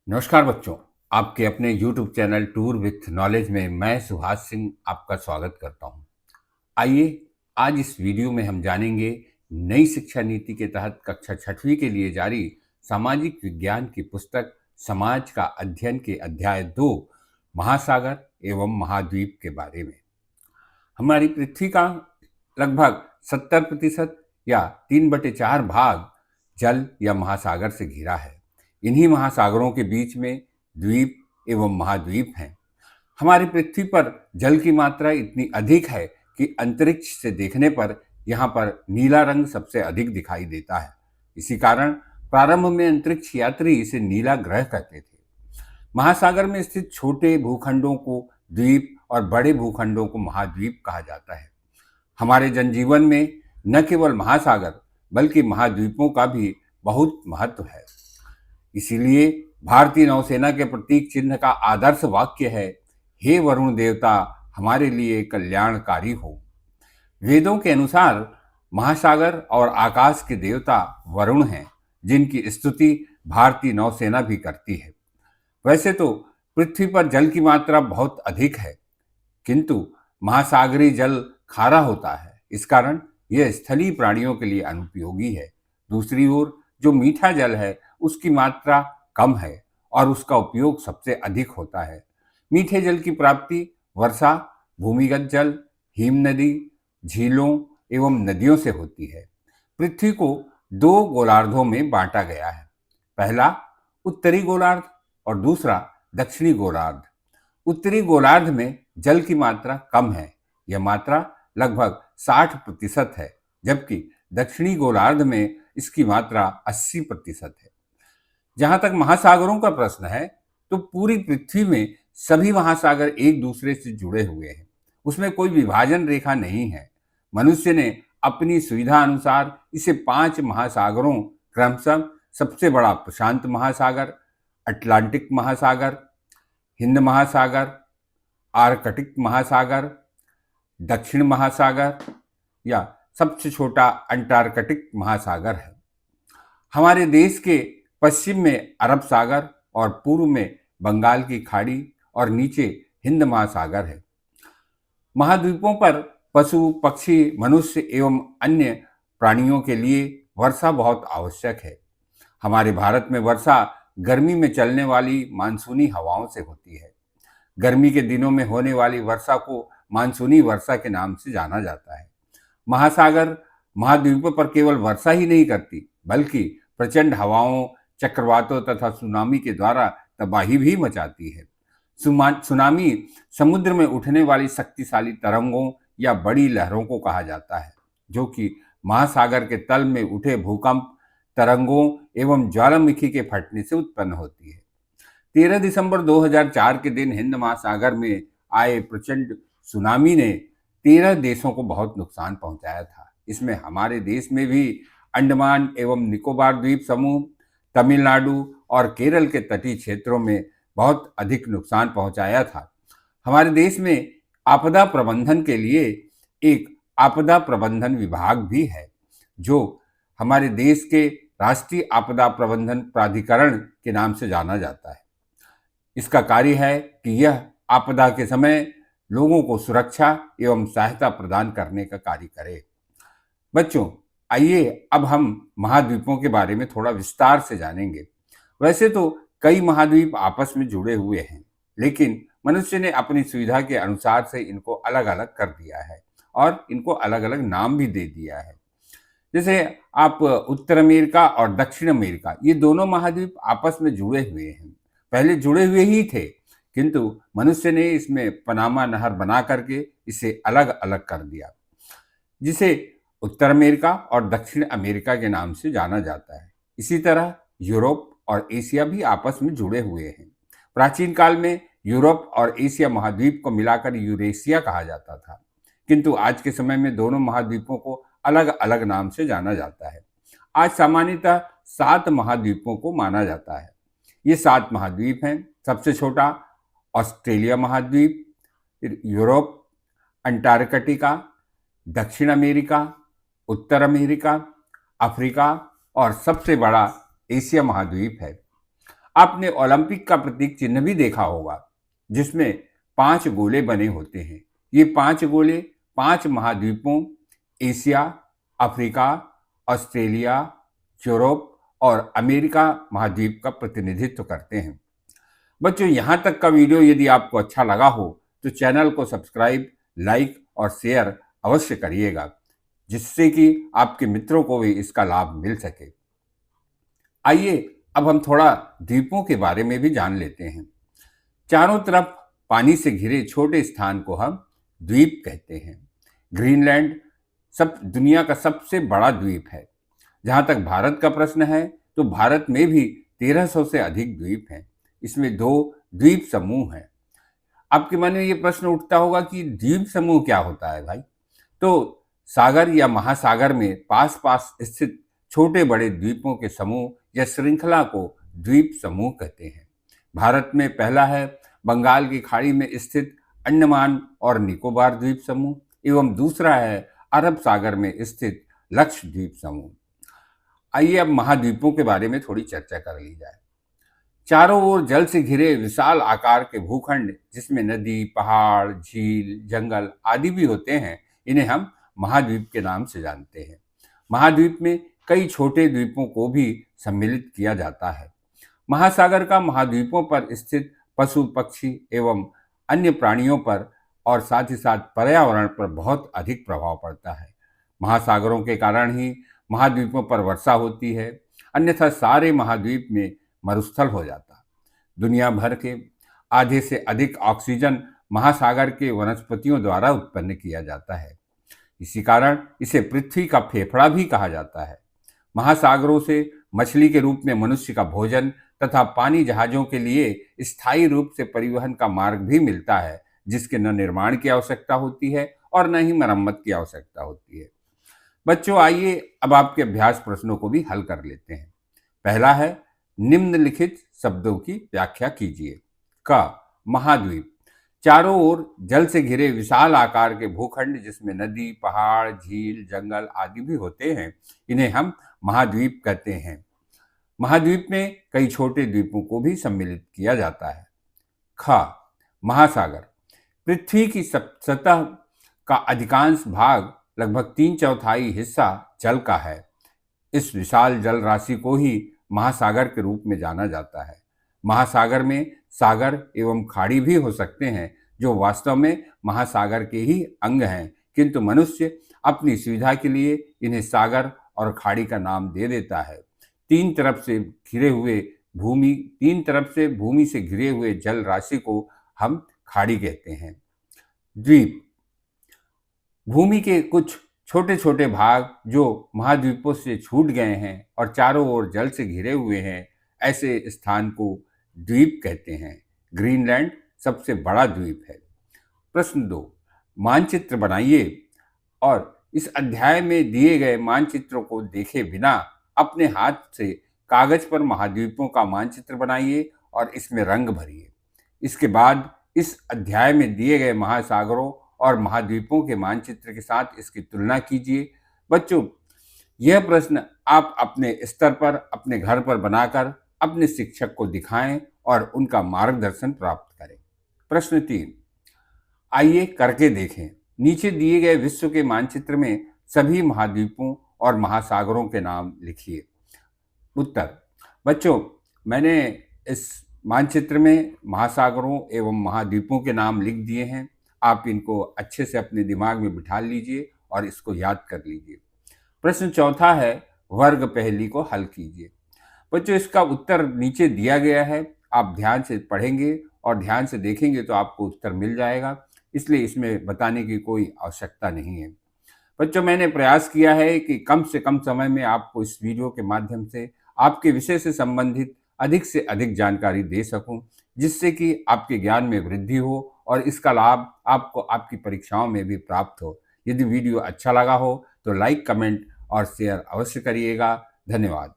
नमस्कार बच्चों। आपके अपने YouTube channel tour with knowledge में मैं सुभाष सिंह आपका स्वागत करता हूं। आइए आज इस वीडियो में हम जानेंगे नई शिक्षा नीति के तहत कक्षा छठवीं के लिए जारी सामाजिक विज्ञान की पुस्तक समाज का अध्ययन के अध्याय 2 महासागर एवं महाद्वीप के बारे में। हमारी पृथ्वी का लगभग 70% या 3/4 भाग जल या महासागर से घिरा है। इन्हीं महासागरों के बीच में द्वीप एवं महाद्वीप हैं। हमारी पृथ्वी पर जल की मात्रा इतनी अधिक है कि अंतरिक्ष से देखने पर यहाँ पर नीला रंग सबसे अधिक दिखाई देता है। इसी कारण प्रारंभ में अंतरिक्ष यात्री इसे नीला ग्रह कहते थे। महासागर में स्थित छोटे भूखंडों को द्वीप और बड़े भूखंडों को महाद्वीप कहा जाता है। हमारे जनजीवन में न केवल महासागर बल्कि महाद्वीपों का भी बहुत महत्व है। इसीलिए भारतीय नौसेना के प्रतीक चिन्ह का आदर्श वाक्य है, हे वरुण देवता हमारे लिए कल्याणकारी हो। वेदों के अनुसार महासागर और आकाश के देवता वरुण हैं, जिनकी स्तुति भारतीय नौसेना भी करती है। वैसे तो पृथ्वी पर जल की मात्रा बहुत अधिक है, किंतु महासागरीय जल खारा होता है। इस कारण यह स्थलीय प्राणियों के लिए अनुपयोगी है। दूसरी ओर जो मीठा जल है उसकी मात्रा कम है और उसका उपयोग सबसे अधिक होता है। मीठे जल की प्राप्ति वर्षा, भूमिगत जल, हिम नदी, झीलों एवं नदियों से होती है। पृथ्वी को 2 गोलार्धों में बांटा गया है। पहला उत्तरी गोलार्ध और दूसरा दक्षिणी गोलार्ध। उत्तरी गोलार्ध में जल की मात्रा कम है, यह मात्रा लगभग 60% है, जबकि दक्षिणी गोलार्ध में इसकी मात्रा 80% है। जहां तक महासागरों का प्रश्न है, तो पूरी पृथ्वी में सभी महासागर एक दूसरे से जुड़े हुए हैं। उसमें कोई विभाजन रेखा नहीं है। मनुष्य ने अपनी सुविधा अनुसार इसे 5 महासागरों क्रमशः सबसे बड़ा प्रशांत महासागर, अटलांटिक महासागर, हिंद महासागर, आर्कटिक महासागर, दक्षिण महासागर या सबसे छोटा अंटार्कटिक महासागर है। हमारे देश के पश्चिम में अरब सागर और पूर्व में बंगाल की खाड़ी और नीचे हिंद महासागर है। महाद्वीपों पर पशु, पक्षी, मनुष्य एवं अन्य प्राणियों के लिए वर्षा बहुत आवश्यक है। हमारे भारत में वर्षा गर्मी में चलने वाली मानसूनी हवाओं से होती है। गर्मी के दिनों में होने वाली वर्षा को मानसूनी वर्षा के नाम से जाना जाता है। महासागर महाद्वीपों पर केवल वर्षा ही नहीं करती, बल्कि प्रचंड हवाओं, चक्रवातों तथा सुनामी के द्वारा तबाही भी मचाती है। सुनामी समुद्र में उठने वाली शक्तिशाली तरंगों या बड़ी लहरों को कहा जाता है, जो कि महासागर के तल में उठे भूकंप, तरंगों एवं ज्वालामुखी के फटने से उत्पन्न होती है। 13 दिसंबर 2004 के दिन हिंद महासागर में आए प्रचंड सुनामी ने 13 देशों को बहुत नुकसान पहुंचाया था। इसमें हमारे देश में भी अंडमान एवं निकोबार द्वीप समूह, तमिलनाडु और केरल के तटीय क्षेत्रों में बहुत अधिक नुकसान पहुंचाया था। हमारे देश में आपदा प्रबंधन के लिए एक आपदा प्रबंधन विभाग भी है, जो हमारे देश के राष्ट्रीय आपदा प्रबंधन प्राधिकरण के नाम से जाना जाता है। इसका कार्य है कि यह आपदा के समय लोगों को सुरक्षा एवं सहायता प्रदान करने का कार्य करे। बच्चों, आइए अब हम महाद्वीपों के बारे में थोड़ा विस्तार से जानेंगे। वैसे तो कई महाद्वीप आपस में जुड़े हुए हैं, लेकिन मनुष्य ने अपनी सुविधा के अनुसार से इनको अलग अलग कर दिया है और इनको अलग अलग नाम भी दे दिया है। जैसे आप उत्तर अमेरिका और दक्षिण अमेरिका, ये दोनों महाद्वीप आपस में जुड़े हुए हैं। पहले जुड़े हुए ही थे, किंतु मनुष्य ने इसमें पनामा नहर बना करके इसे अलग अलग कर दिया, जिसे उत्तर अमेरिका और दक्षिण अमेरिका के नाम से जाना जाता है। इसी तरह यूरोप और एशिया भी आपस में जुड़े हुए हैं। प्राचीन काल में यूरोप और एशिया महाद्वीप को मिलाकर यूरेशिया कहा जाता था, किंतु आज के समय में दोनों महाद्वीपों को अलग अलग नाम से जाना जाता है। आज सामान्यतः 7 महाद्वीपों को माना जाता है। ये 7 महाद्वीप हैं। सबसे छोटा ऑस्ट्रेलिया महाद्वीप, यूरोप, अंटार्कटिका, दक्षिण अमेरिका, उत्तर अमेरिका, अफ्रीका और सबसे बड़ा एशिया महाद्वीप है। आपने ओलंपिक का प्रतीक चिन्ह भी देखा होगा, जिसमें 5 गोले बने होते हैं। ये 5 गोले 5 महाद्वीपों एशिया, अफ्रीका, ऑस्ट्रेलिया, यूरोप और अमेरिका महाद्वीप का प्रतिनिधित्व करते हैं। बच्चों, यहाँ तक का वीडियो यदि आपको अच्छा लगा हो तो चैनल को सब्सक्राइब, लाइक और शेयर अवश्य करिएगा, जिससे कि आपके मित्रों को भी इसका लाभ मिल सके। आइए अब हम थोड़ा द्वीपों के बारे में भी जान लेते हैं। चारों तरफ पानी से घिरे छोटे स्थान को हम द्वीप कहते हैं। ग्रीनलैंड सब दुनिया का सबसे बड़ा द्वीप है। जहाँ तक भारत का प्रश्न है तो भारत में भी 1300 से अधिक द्वीप हैं। इसमें 2 द्वीप समूह हैं। आपके मन में ये प्रश्न उठता होगा कि द्वीप समूह क्या होता है भाई? तो सागर या महासागर में पास पास स्थित छोटे बड़े द्वीपों के समूह या श्रृंखला को द्वीप समूह कहते हैं। भारत में पहला है बंगाल की खाड़ी में स्थित अंडमान और निकोबार द्वीप समूह एवं दूसरा है अरब सागर में स्थित लक्षद्वीप समूह। आइए अब महाद्वीपों के बारे में थोड़ी चर्चा कर ली जाए। चारों ओर जल से घिरे विशाल आकार के भूखंड, जिसमें नदी, पहाड़, झील, जंगल आदि भी होते हैं, इन्हें हम महाद्वीप के नाम से जानते हैं। महाद्वीप में कई छोटे द्वीपों को भी सम्मिलित किया जाता है। महासागर का महाद्वीपों पर स्थित पशु, पक्षी एवं अन्य प्राणियों पर और साथ ही साथ पर्यावरण पर बहुत अधिक प्रभाव पड़ता है। महासागरों के कारण ही महाद्वीपों पर वर्षा होती है, अन्यथा सारे महाद्वीप में मरुस्थल हो जाता। दुनिया भर के आधे से अधिक ऑक्सीजन महासागर के वनस्पतियों द्वारा उत्पन्न किया जाता है। इसी कारण इसे पृथ्वी का फेफड़ा भी कहा जाता है। महासागरों से मछली के रूप में मनुष्य का भोजन तथा पानी जहाजों के लिए स्थायी रूप से परिवहन का मार्ग भी मिलता है, जिसके न निर्माण की आवश्यकता होती है और न ही मरम्मत की आवश्यकता होती है। बच्चों, आइए अब आपके अभ्यास प्रश्नों को भी हल कर लेते हैं। पहला है, निम्नलिखित शब्दों की व्याख्या कीजिए। क, महाद्वीप, चारों ओर जल से घिरे विशाल आकार के भूखंड, जिसमें नदी, पहाड़, झील, जंगल आदि भी होते हैं, इन्हें हम महाद्वीप कहते हैं। महाद्वीप में कई छोटे द्वीपों को भी सम्मिलित किया जाता है। ख, महासागर, पृथ्वी की सतह का अधिकांश भाग, लगभग 3/4 हिस्सा जल का है। इस विशाल जल राशि को ही महासागर के रूप में जाना जाता है। महासागर में सागर एवं खाड़ी भी हो सकते हैं, जो वास्तव में महासागर के ही अंग हैं, किंतु मनुष्य अपनी सुविधा के लिए इन्हें सागर और खाड़ी का नाम दे देता है। तीन तरफ से भूमि से घिरे हुए जल राशि को हम खाड़ी कहते हैं। द्वीप, भूमि के कुछ छोटे छोटे भाग जो महाद्वीपों से छूट गए हैं और चारों ओर जल से घिरे हुए हैं, ऐसे स्थान को द्वीप कहते हैं। ग्रीनलैंड सबसे बड़ा द्वीप है। प्रश्न 2, मानचित्र बनाइए और इस अध्याय में दिए गए मानचित्रों को देखे बिना अपने हाथ से कागज पर महाद्वीपों का मानचित्र बनाइए और इसमें रंग भरिए। इसके बाद इस अध्याय में दिए गए महासागरों और महाद्वीपों के मानचित्र के साथ इसकी तुलना कीजिए। बच्चों, यह प्रश्न आप अपने स्तर पर, अपने घर पर बनाकर अपने शिक्षक को दिखाएं और उनका मार्गदर्शन प्राप्त करें। प्रश्न 3, आइए करके देखें। नीचे दिए गए विश्व के मानचित्र में सभी महाद्वीपों और महासागरों के नाम लिखिए। उत्तर, बच्चों, मैंने इस मानचित्र में महासागरों एवं महाद्वीपों के नाम लिख दिए हैं। आप इनको अच्छे से अपने दिमाग में बिठा लीजिए और इसको याद कर लीजिए। प्रश्न 4 है, वर्ग पहेली को हल कीजिए। बच्चों, इसका उत्तर नीचे दिया गया है। आप ध्यान से पढ़ेंगे और ध्यान से देखेंगे तो आपको उत्तर मिल जाएगा, इसलिए इसमें बताने की कोई आवश्यकता नहीं है। बच्चों, मैंने प्रयास किया है कि कम से कम समय में आपको इस वीडियो के माध्यम से आपके विषय से संबंधित अधिक से अधिक जानकारी दे सकूं, जिससे कि आपके ज्ञान में वृद्धि हो और इसका लाभ आपको आपकी परीक्षाओं में भी प्राप्त हो। यदि वीडियो अच्छा लगा हो तो लाइक, कमेंट और शेयर अवश्य करिएगा। धन्यवाद।